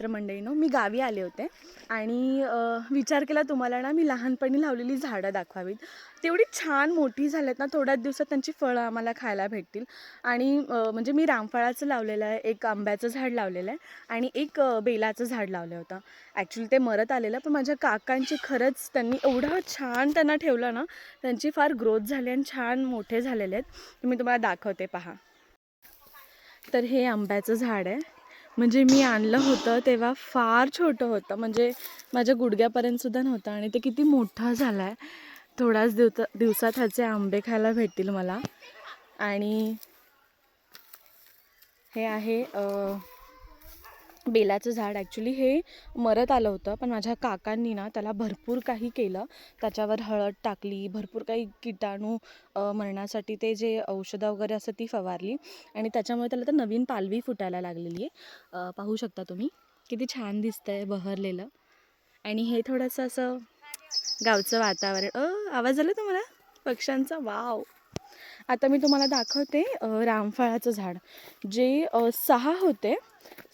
मित्रमंडळीनं, मी गावी आले होते आणि विचार केला तुम्हाला ना मी लहानपणी लावलेली झाडं दाखवावीत. तेवढी छान मोठी झाल्यात ना, थोड्याच दिवसात त्यांची फळं आम्हाला खायला भेटतील. आणि म्हणजे मी रामफळाचं लावलेलं आहे, एक आंब्याचं झाड लावलेलं आहे आणि एक बेलाचं झाड लावलं होतं. ॲक्च्युली ते मरत आलेलं, पण माझ्या काकांची खरंच त्यांनी एवढं छान त्यांना ठेवलं ना, त्यांची फार ग्रोथ झाली आणि छान मोठे झालेले आहेत. मी तुम्हाला दाखवते, पहा. तर हे आंब्याचं झाड आहे. म्हणजे मी आणलं होतं तेव्हा फार छोटं होतं, म्हणजे माझ्या गुडघ्यापर्यंतसुद्धा नव्हतं आणि ते किती मोठं झालं आहे. थोड्याच दिवसात ह्याचे आंबे खायला भेटतील मला. आणि हे आहे बेलाचं झाड. ॲक्च्युली हे मरत आलं होतं, पण माझ्या काकांनी ना त्याला भरपूर काही केलं. त्याच्यावर हळद टाकली, भरपूर काही किटाणू मरण्यासाठी ते जे औषधं वगैरे असतं ती फवारली आणि त्याच्यामुळे त्याला तर नवीन पालवी फुटायला लागलेली आहे. पाहू शकता तुम्ही किती छान दिसतं आहे बहरलेलं. आणि हे थोडंसं असं गावचं वातावरण. आवाज आला तुम्हाला पक्ष्यांचा? वाव. आता मी तुम्हाला दाखवते रामफळाचं झाड. जे 6 होते,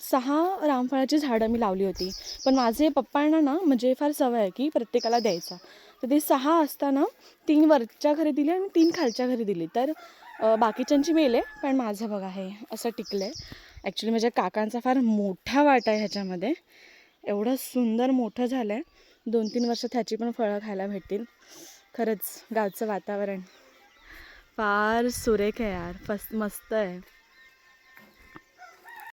6 रामफळाची झाडं मी लावली होती. पण माझे पप्पांना ना म्हणजे फार सवय आहे की प्रत्येकाला द्यायचा. तर ते 6 असताना 3 वरच्या घरी दिली आणि 3 खालच्या घरी दिली. तर बाकीच्यांची मेले, पण माझं बघा हे असं टिकलं आहे. ॲक्च्युली माझ्या काकांचा फार मोठा वाटा आहे ह्याच्यामध्ये. एवढं सुंदर मोठं झालं आहे. 2-3 वर्षात ह्याची पण फळं खायला भेटतील. खरंच गावचं वातावरण फार सुरेख आहे यार, मस्त आहे.